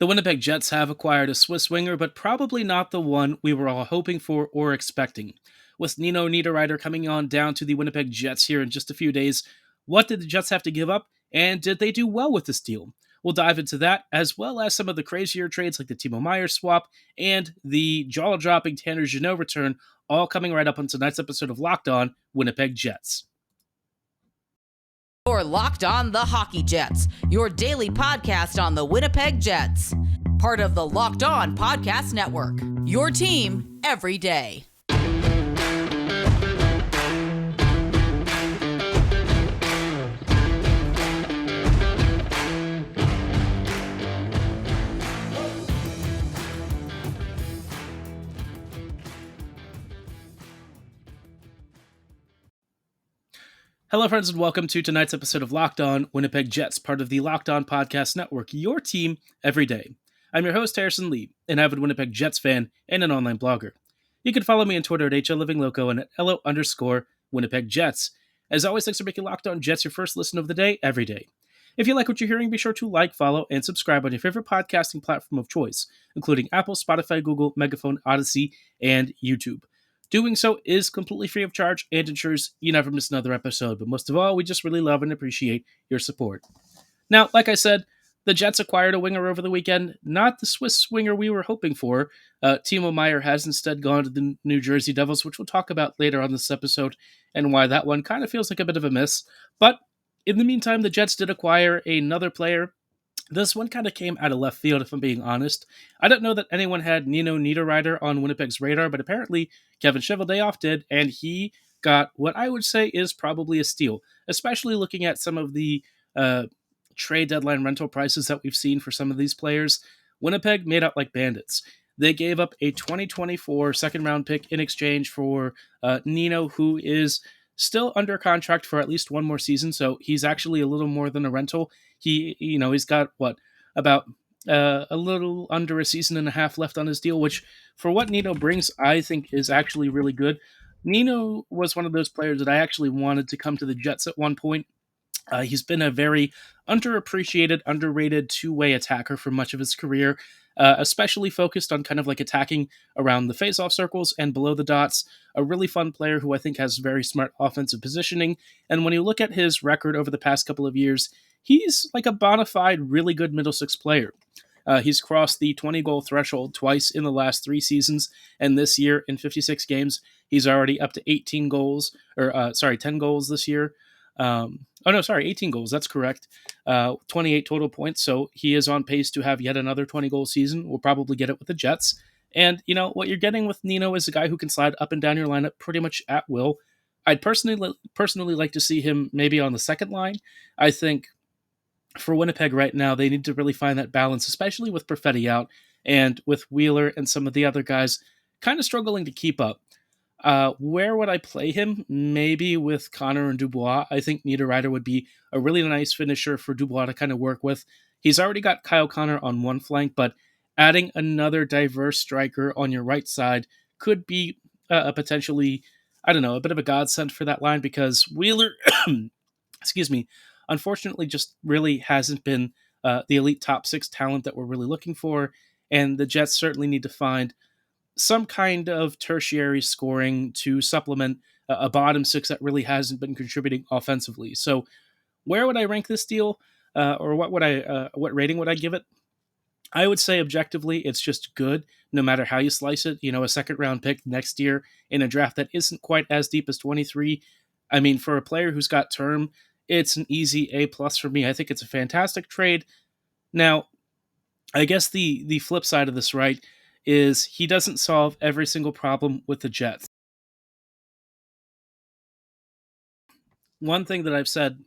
The Winnipeg Jets have acquired a Swiss winger, but probably not the one we were all hoping for or expecting. With Nino Niederreiter coming on down to the Winnipeg Jets here in just a few days, what did the Jets have to give up, and did they do well with this deal? We'll dive into that, as well as some of the crazier trades like the Timo Meier swap and the jaw-dropping Tanner Jeannot return, all coming right up on tonight's episode of Locked On Winnipeg Jets. You're Locked On the Hockey Jets, your daily podcast on the Winnipeg Jets. Part of the Locked On Podcast Network, your team every day. Hello, friends, and welcome to tonight's episode of Locked On Winnipeg Jets, part of the Locked On Podcast Network, your team every day. I'm your host, Harrison Lee, an avid Winnipeg Jets fan and an online blogger. You can follow me on Twitter at HLLivingLoco and at LO_Winnipeg Jets. As always, thanks for making Locked On Jets your first listen of the day every day. If you like what you're hearing, be sure to like, follow, and subscribe on your favorite podcasting platform of choice, including Apple, Spotify, Google, Megaphone, Odyssey, and YouTube. Doing so is completely free of charge and ensures you never miss another episode, but most of all, we just really love and appreciate your support. Now, like I said, the Jets acquired a winger over the weekend, not the Swiss winger we were hoping for. Timo Meier has instead gone to the New Jersey Devils, which we'll talk about later on this episode, and why that one kind of feels like a bit of a miss. But in the meantime, the Jets did acquire another player. This one kind of came out of left field, if I'm being honest. I don't know that anyone had Nino Niederreiter on Winnipeg's radar, but apparently Kevin Cheveldayoff did, and he got what I would say is probably a steal, especially looking at some of the trade deadline rental prices that we've seen for some of these players. Winnipeg made out like bandits. They gave up a 2024 second-round pick in exchange for Nino, who is still under contract for at least one more season, so he's actually a little more than a rental. He's got about a little under a season and a half left on his deal, which for what Nino brings, I think is actually really good. Nino was one of those players that I actually wanted to come to the Jets at one point. He's been a very underappreciated, underrated two-way attacker for much of his career, especially focused on kind of like attacking around the face-off circles and below the dots. A really fun player who I think has very smart offensive positioning. And when you look at his record over the past couple of years, he's like a bona fide, really good middle six player. He's crossed the 20-goal threshold twice in the last 3 seasons, and this year in 56 games, he's already up to 10 goals this year. 18 goals, that's correct. 28 total points, so he is on pace to have yet another 20-goal season. We'll probably get it with the Jets. And, what you're getting with Nino is a guy who can slide up and down your lineup pretty much at will. I'd personally like to see him maybe on the second line. I think for Winnipeg right now, they need to really find that balance, especially with Perfetti out and with Wheeler and some of the other guys kind of struggling to keep up. Where would I play him? Maybe with Connor and Dubois. I think Niederreiter would be a really nice finisher for Dubois to kind of work with. He's already got Kyle Connor on one flank, but adding another diverse striker on your right side could be a potentially, a bit of a godsend for that line, because Wheeler, unfortunately just really hasn't been the elite top 6 talent that we're really looking for, and the Jets certainly need to find some kind of tertiary scoring to supplement a bottom 6 that really hasn't been contributing offensively. So where would I rank this deal, or what rating would I give it? I would say objectively it's just good, no matter how you slice it. A second-round pick next year in a draft that isn't quite as deep as 23. I mean, for a player who's got term, it's an easy A+ for me. I think it's a fantastic trade. Now, I guess the flip side of this, right, is he doesn't solve every single problem with the Jets. One thing that I've said,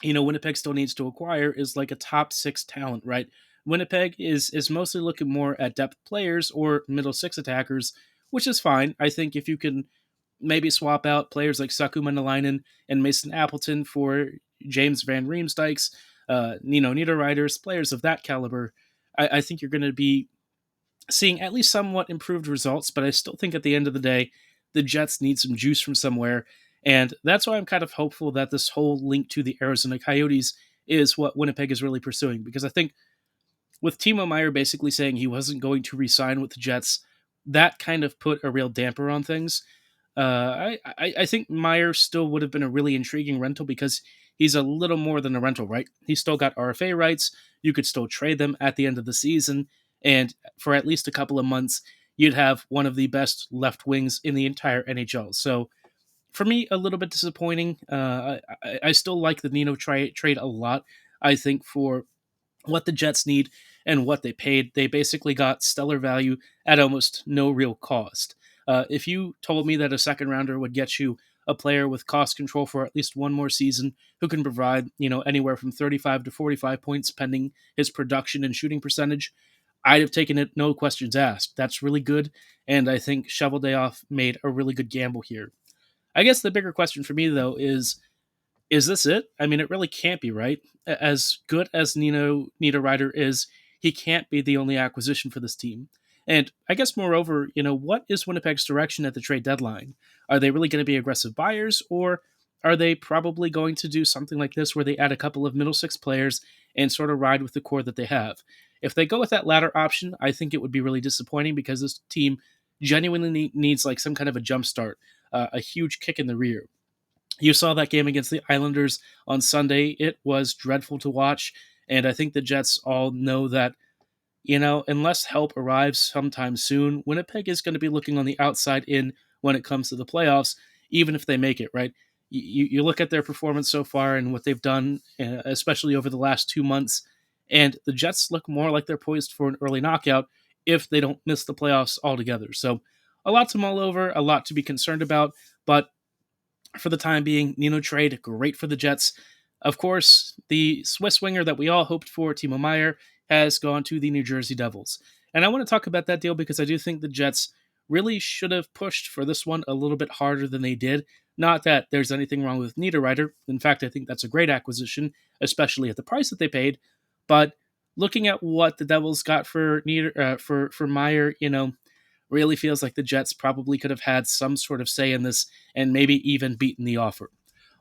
Winnipeg still needs to acquire is like a top 6 talent, right? Winnipeg is mostly looking more at depth players or middle 6 attackers, which is fine. I think if you can maybe swap out players like Saku Maenalainen and Mason Appleton for James Van Riemsdyk's, Nino Niederreiter's, players of that caliber, I think you're going to be seeing at least somewhat improved results, but I still think at the end of the day, the Jets need some juice from somewhere, and that's why I'm kind of hopeful that this whole link to the Arizona Coyotes is what Winnipeg is really pursuing, because I think with Timo Meier basically saying he wasn't going to re-sign with the Jets, that kind of put a real damper on things. I think Meier still would have been a really intriguing rental because he's a little more than a rental, right? He's still got RFA rights. You could still trade them at the end of the season, and for at least a couple of months, you'd have one of the best left wings in the entire NHL. So for me, a little bit disappointing. I still like the Nino trade a lot. I think for what the Jets need and what they paid, they basically got stellar value at almost no real cost. If you told me that a second rounder would get you a player with cost control for at least one more season who can provide, anywhere from 35 to 45 points pending his production and shooting percentage, I'd have taken it no questions asked. That's really good, and I think Shoveldayoff made a really good gamble here. I guess the bigger question for me though is this it? I mean, it really can't be, right? As good as Nino Niederreiter is, he can't be the only acquisition for this team. And I guess, moreover, what is Winnipeg's direction at the trade deadline? Are they really going to be aggressive buyers, or are they probably going to do something like this where they add a couple of middle six players and sort of ride with the core that they have? If they go with that latter option, I think it would be really disappointing because this team genuinely needs like some kind of a jump start, a huge kick in the rear. You saw that game against the Islanders on Sunday. It was dreadful to watch. And I think the Jets all know that, unless help arrives sometime soon, Winnipeg is going to be looking on the outside in when it comes to the playoffs, even if they make it, right? You look at their performance so far and what they've done, especially over the last 2 months, and the Jets look more like they're poised for an early knockout if they don't miss the playoffs altogether. So a lot to mull over, a lot to be concerned about, but for the time being, Nino trade, great for the Jets. Of course, the Swiss winger that we all hoped for, Timo Meier, has gone to the New Jersey Devils. And I want to talk about that deal because I do think the Jets really should have pushed for this one a little bit harder than they did. Not that there's anything wrong with Niederreiter. In fact, I think that's a great acquisition, especially at the price that they paid. But looking at what the Devils got for Meier, really feels like the Jets probably could have had some sort of say in this and maybe even beaten the offer.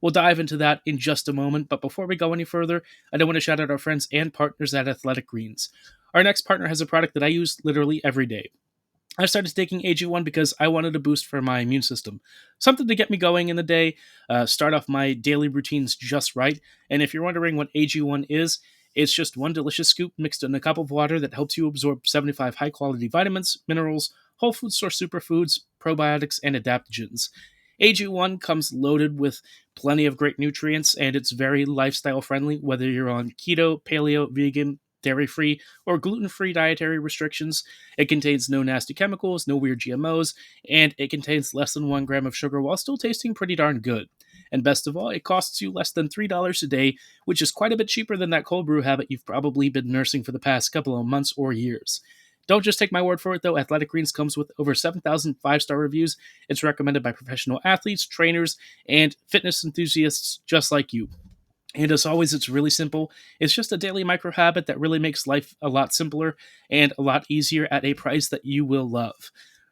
We'll dive into that in just a moment, but before we go any further, I do want to shout out our friends and partners at Athletic Greens. Our next partner has a product that I use literally every day. I started taking AG1 because I wanted a boost for my immune system. Something to get me going in the day, start off my daily routines just right. And if you're wondering what AG1 is, it's just one delicious scoop mixed in a cup of water that helps you absorb 75 high-quality vitamins, minerals, whole food source superfoods, probiotics, and adaptogens. AG1 comes loaded with plenty of great nutrients, and it's very lifestyle-friendly, whether you're on keto, paleo, vegan, dairy-free, or gluten-free dietary restrictions. It contains no nasty chemicals, no weird GMOs, and it contains less than 1 gram of sugar while still tasting pretty darn good. And best of all, it costs you less than $3 a day, which is quite a bit cheaper than that cold brew habit you've probably been nursing for the past couple of months or years. Don't just take my word for it, though. Athletic Greens comes with over 7,000 five-star reviews. It's recommended by professional athletes, trainers, and fitness enthusiasts just like you. And as always, it's really simple. It's just a daily micro habit that really makes life a lot simpler and a lot easier at a price that you will love.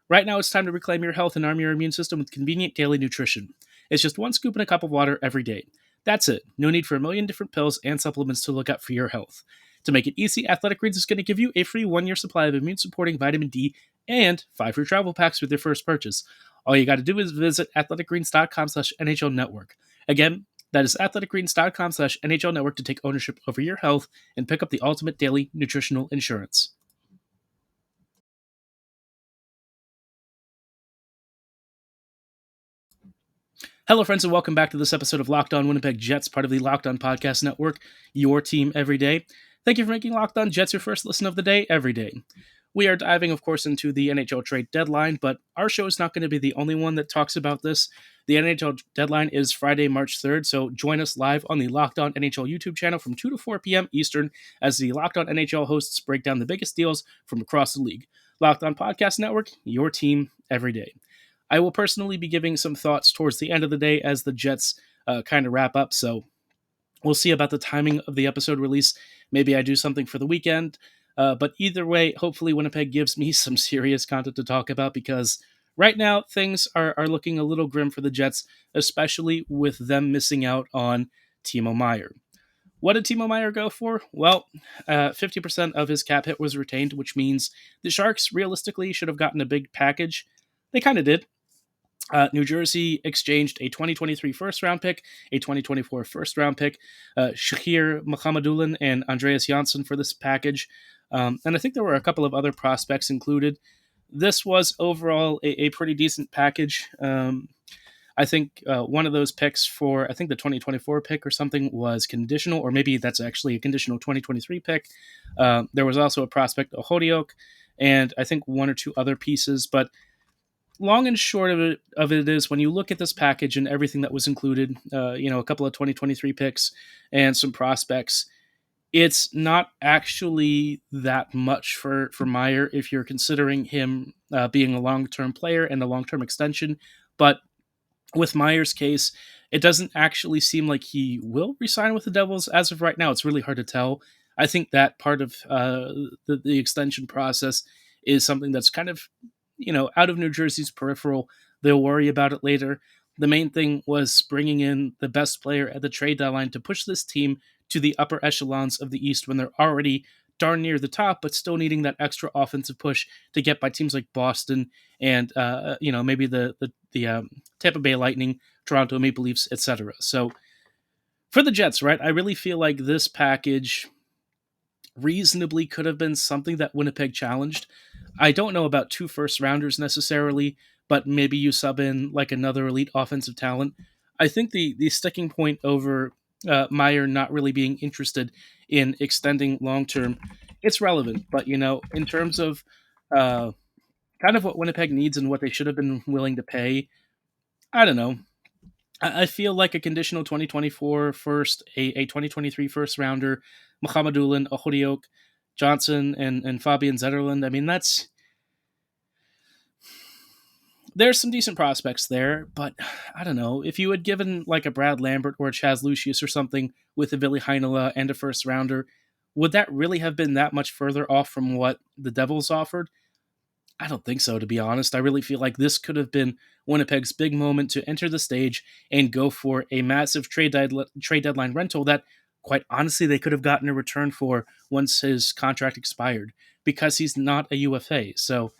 Right now, it's time to reclaim your health and arm your immune system with convenient daily nutrition. It's just one scoop in a cup of water every day. That's it. No need for a million different pills and supplements to look out for your health. To make it easy, Athletic Greens is going to give you a free 1-year supply of immune-supporting vitamin D and 5 free travel packs with your first purchase. All you got to do is visit athleticgreens.com/NHL Network. Again, that is athleticgreens.com/NHL Network to take ownership over your health and pick up the ultimate daily nutritional insurance. Hello, friends, and welcome back to this episode of Locked On Winnipeg Jets, part of the Locked On Podcast Network, your team every day. Thank you for making Locked On Jets your first listen of the day every day. We are diving, of course, into the NHL trade deadline, but our show is not going to be the only one that talks about this. The NHL deadline is Friday, March 3rd, so join us live on the Locked On NHL YouTube channel from 2 to 4 p.m. Eastern as the Locked On NHL hosts break down the biggest deals from across the league. Locked On Podcast Network, your team every day. I will personally be giving some thoughts towards the end of the day as the Jets kind of wrap up, so we'll see about the timing of the episode release. Maybe I do something for the weekend. But either way, hopefully Winnipeg gives me some serious content to talk about because right now things are looking a little grim for the Jets, especially with them missing out on Timo Meier. What did Timo Meier go for? Well, 50% of his cap hit was retained, which means the Sharks realistically should have gotten a big package. They kind of did. New Jersey exchanged a 2023 first round pick, a 2024 first round pick, Shahir Mohammadulin, and Andreas Janssen for this package. And I think there were a couple of other prospects included. This was overall a pretty decent package. I think one of those picks for, I think the 2024 pick or something was conditional, or maybe that's actually a conditional 2023 pick. There was also a prospect, Ohodiok, and I think one or two other pieces. But long and short of it is when you look at this package and everything that was included, a couple of 2023 picks and some prospects, it's not actually that much for Meier if you're considering him being a long-term player and a long-term extension. But with Meier's case, it doesn't actually seem like he will resign with the Devils as of right now. It's really hard to tell. I think that part of the extension process is something that's kind of, out of New Jersey's peripheral. They'll worry about it later. The main thing was bringing in the best player at the trade deadline to push this team to the upper echelons of the East when they're already darn near the top, but still needing that extra offensive push to get by teams like Boston and maybe the Tampa Bay Lightning, Toronto Maple Leafs, etc. So for the Jets, right, I really feel like this package reasonably could have been something that Winnipeg challenged. I don't know about 2 first rounders necessarily, but maybe you sub in like another elite offensive talent. I think the sticking point over Meier not really being interested in extending long term, it's relevant. But in terms of kind of what Winnipeg needs and what they should have been willing to pay, I don't know. I feel like a conditional 2024 first, a 2023 first rounder, Mohammadulin, Ohodiok, Johnson, and Fabian Zetterlund. I mean, there's some decent prospects there, but I don't know. If you had given like a Brad Lambert or a Chaz Lucius or something with a Billy Heinola and a first rounder, would that really have been that much further off from what the Devils offered? I don't think so, to be honest. I really feel like this could have been Winnipeg's big moment to enter the stage and go for a massive trade deadline rental that, quite honestly, they could have gotten a return for once his contract expired, because he's not a UFA. So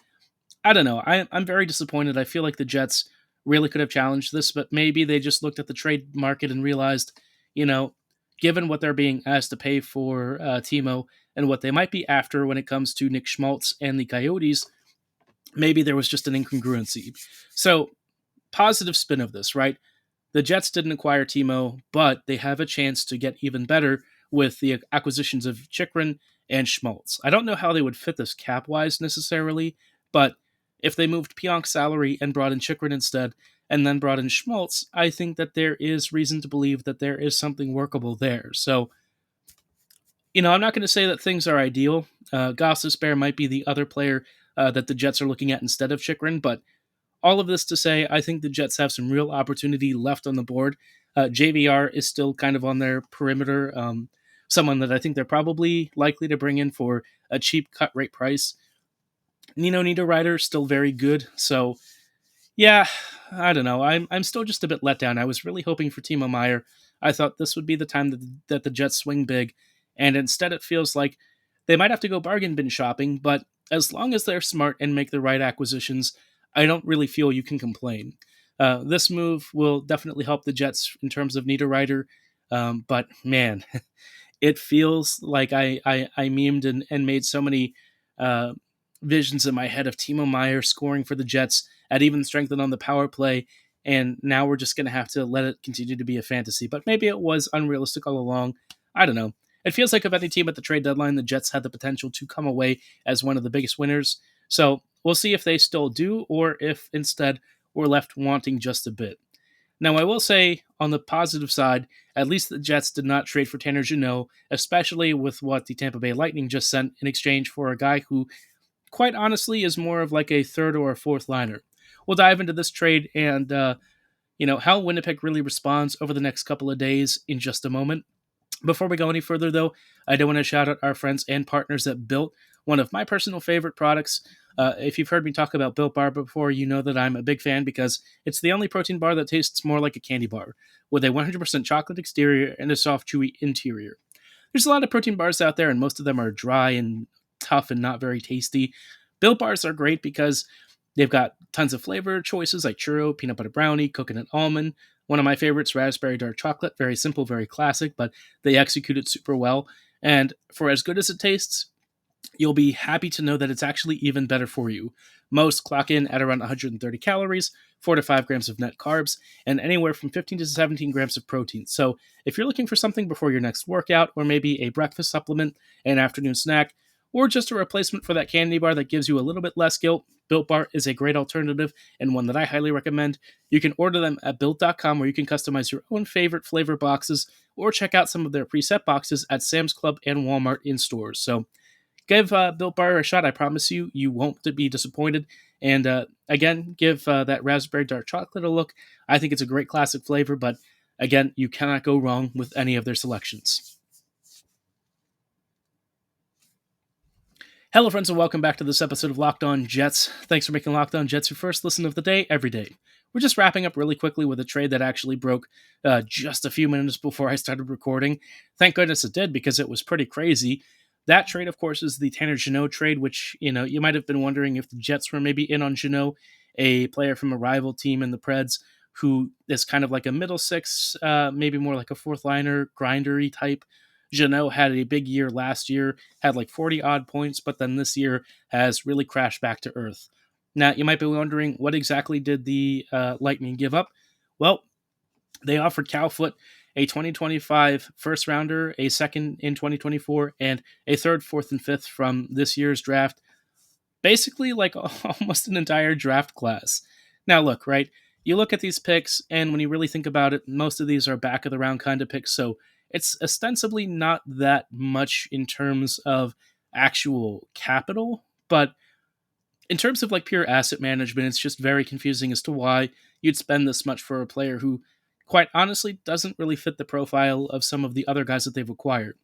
I don't know. I'm very disappointed. I feel like the Jets really could have challenged this, but maybe they just looked at the trade market and realized, given what they're being asked to pay for Timo and what they might be after when it comes to Nick Schmaltz and the Coyotes, maybe there was just an incongruency. So, positive spin of this, right? The Jets didn't acquire Timo, but they have a chance to get even better with the acquisitions of Chychrun and Schmaltz. I don't know how they would fit this cap-wise necessarily, but if they moved Pionk's salary and brought in Chychrun instead, and then brought in Schmaltz, I think that there is reason to believe that there is something workable there. So, I'm not going to say that things are ideal. Gostisbehere might be the other player that the Jets are looking at instead of Chychrun, but all of this to say, I think the Jets have some real opportunity left on the board. JVR is still kind of on their perimeter, someone that I think they're probably likely to bring in for a cheap cut rate price. Nino Niederreiter still very good, so yeah, I don't know. I'm still just a bit let down. I was really hoping for Timo Meier. I thought this would be the time that the Jets swing big, and instead it feels like they might have to go bargain bin shopping, but as long as they're smart and make the right acquisitions, I don't really feel you can complain. This move will definitely help the Jets in terms of Niederreiter, but man, it feels like I memed and made so many visions in my head of Timo Meier scoring for the Jets at even strength and on the power play, and now we're just going to have to let it continue to be a fantasy. But maybe it was unrealistic all along. I don't know. It feels like of any team at the trade deadline, the Jets had the potential to come away as one of the biggest winners. So we'll see if they still do, or if instead we're left wanting just a bit. Now, I will say, on the positive side, at least the Jets did not trade for Tanner Jeannot, especially with what the Tampa Bay Lightning just sent in exchange for a guy who, quite honestly, is more of like a third or a fourth liner. We'll dive into this trade and, how Winnipeg really responds over the next couple of days in just a moment. Before we go any further, though, I do want to shout out our friends and partners at Built, one of my personal favorite products. If you've heard me talk about Built Bar before, you know that I'm a big fan because it's the only protein bar that tastes more like a candy bar, with a 100% chocolate exterior and a soft, chewy interior. There's a lot of protein bars out there, and most of them are dry and tough and not very tasty. Built bars are great because they've got tons of flavor choices like churro, peanut butter brownie, coconut almond. One of my favorites, raspberry dark chocolate. Very simple, very classic, but they execute it super well. And for as good as it tastes, you'll be happy to know that it's actually even better for you. Most clock in at around 130 calories, 4 to 5 grams of net carbs, and anywhere from 15 to 17 grams of protein. So, if you're looking for something before your next workout, or maybe a breakfast supplement, an afternoon snack, or just a replacement for that candy bar that gives you a little bit less guilt, Built Bar is a great alternative and one that I highly recommend. You can order them at built.com where you can customize your own favorite flavor boxes or check out some of their preset boxes at Sam's Club and Walmart in stores. So, give Built Bar a shot. I promise you, you won't be disappointed. And again, give that raspberry dark chocolate a look. I think it's a great classic flavor, but again, you cannot go wrong with any of their selections. Hello, friends, and welcome back to this episode of Locked On Jets. Thanks for making Locked On Jets your first listen of the day every day. We're just wrapping up really quickly with a trade that actually broke just a few minutes before I started recording. Thank goodness it did, because it was pretty crazy. That trade, of course, is the Tanner Jeannot trade, which, you might have been wondering if the Jets were maybe in on Jeannot, a player from a rival team in the Preds, who is kind of like a middle six, maybe more like a fourth liner, grindery type. Jeannot had a big year last year, had like 40 odd points, but then this year has really crashed back to earth. Now, you might be wondering, what exactly did the Lightning give up? Well, they offered Cowfoot a 2025 first rounder, a second in 2024, and a third, fourth, and fifth from this year's draft. Basically, like almost an entire draft class. Now, look, right? You look at these picks, and when you really think about it, most of these are back of the round kind of picks, so it's ostensibly not that much in terms of actual capital, but in terms of like pure asset management, it's just very confusing as to why you'd spend this much for a player who, quite honestly, doesn't really fit the profile of some of the other guys that they've acquired.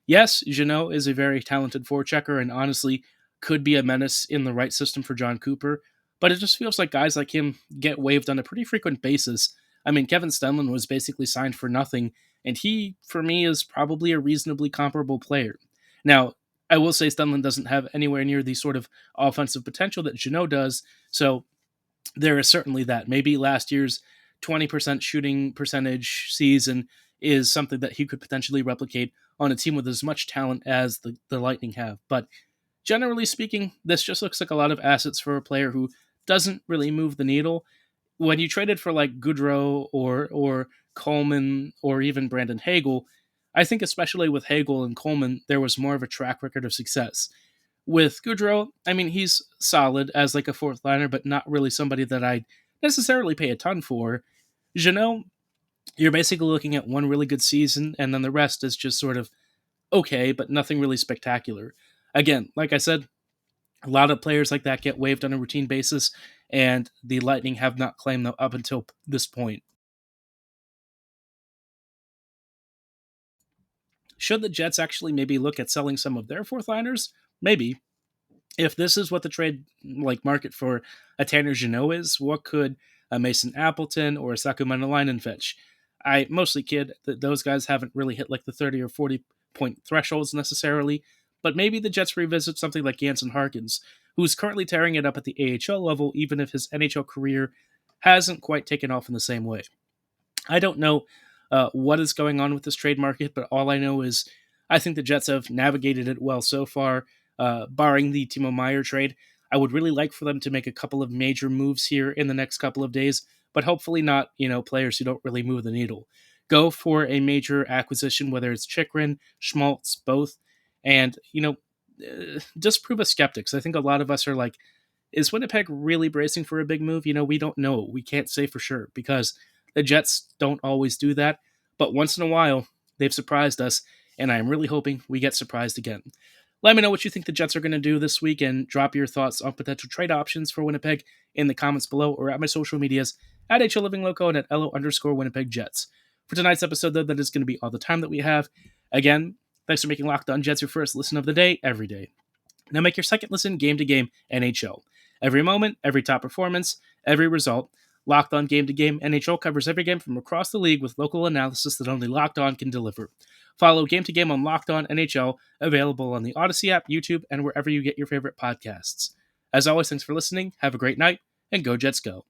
Yes, Jeannot is a very talented forechecker and honestly could be a menace in the right system for John Cooper, but it just feels like guys like him get waived on a pretty frequent basis. I mean, Kevin Stenlund was basically signed for nothing, and he, for me, is probably a reasonably comparable player. Now, I will say Stenlund doesn't have anywhere near the sort of offensive potential that Jeannot does, so there is certainly that. Maybe last year's 20% shooting percentage season is something that he could potentially replicate on a team with as much talent as the Lightning have. But generally speaking, this just looks like a lot of assets for a player who doesn't really move the needle. When you traded for like Goodrow or Coleman or even Brandon Hagel, I think especially with Hagel and Coleman, there was more of a track record of success. With Goodrow, I mean, he's solid as like a fourth liner, but not really somebody that I'd necessarily pay a ton for. Jeannot, you're basically looking at one really good season, and then the rest is just sort of okay, but nothing really spectacular. Again, like I said, a lot of players like that get waived on a routine basis, and the Lightning have not claimed them up until this point. Should the Jets actually maybe look at selling some of their fourth liners? Maybe. If this is what the trade like market for a Tanner Jeannot is, what could a Mason Appleton or a Saku Manalainen fetch? I mostly kid that those guys haven't really hit like the 30 or 40 point thresholds necessarily, but maybe the Jets revisit something like Jansen Harkins, who's currently tearing it up at the AHL level, even if his NHL career hasn't quite taken off in the same way. I don't know what is going on with this trade market, but all I know is I think the Jets have navigated it well so far, barring the Timo Meier trade. I would really like for them to make a couple of major moves here in the next couple of days, but hopefully not, players who don't really move the needle. Go for a major acquisition, whether it's Chikrin, Schmaltz, both, and, just prove us skeptics. I think a lot of us are like, is Winnipeg really bracing for a big move? We don't know. We can't say for sure because the Jets don't always do that, but once in a while, they've surprised us, and I'm really hoping we get surprised again. Let me know what you think the Jets are going to do this week, and drop your thoughts on potential trade options for Winnipeg in the comments below or at my social medias at HLLivingLoco and at LO_Winnipeg Jets. For tonight's episode, though, that is going to be all the time that we have. Again, thanks for making Locked On Jets your first listen of the day every day. Now make your second listen game to game NHL. Every moment, every top performance, every result. Locked On Game to Game NHL covers every game from across the league with local analysis that only Locked On can deliver. Follow Game to Game on Locked On NHL, available on the Odyssey app, YouTube, and wherever you get your favorite podcasts. As always, thanks for listening. Have a great night, and go Jets go.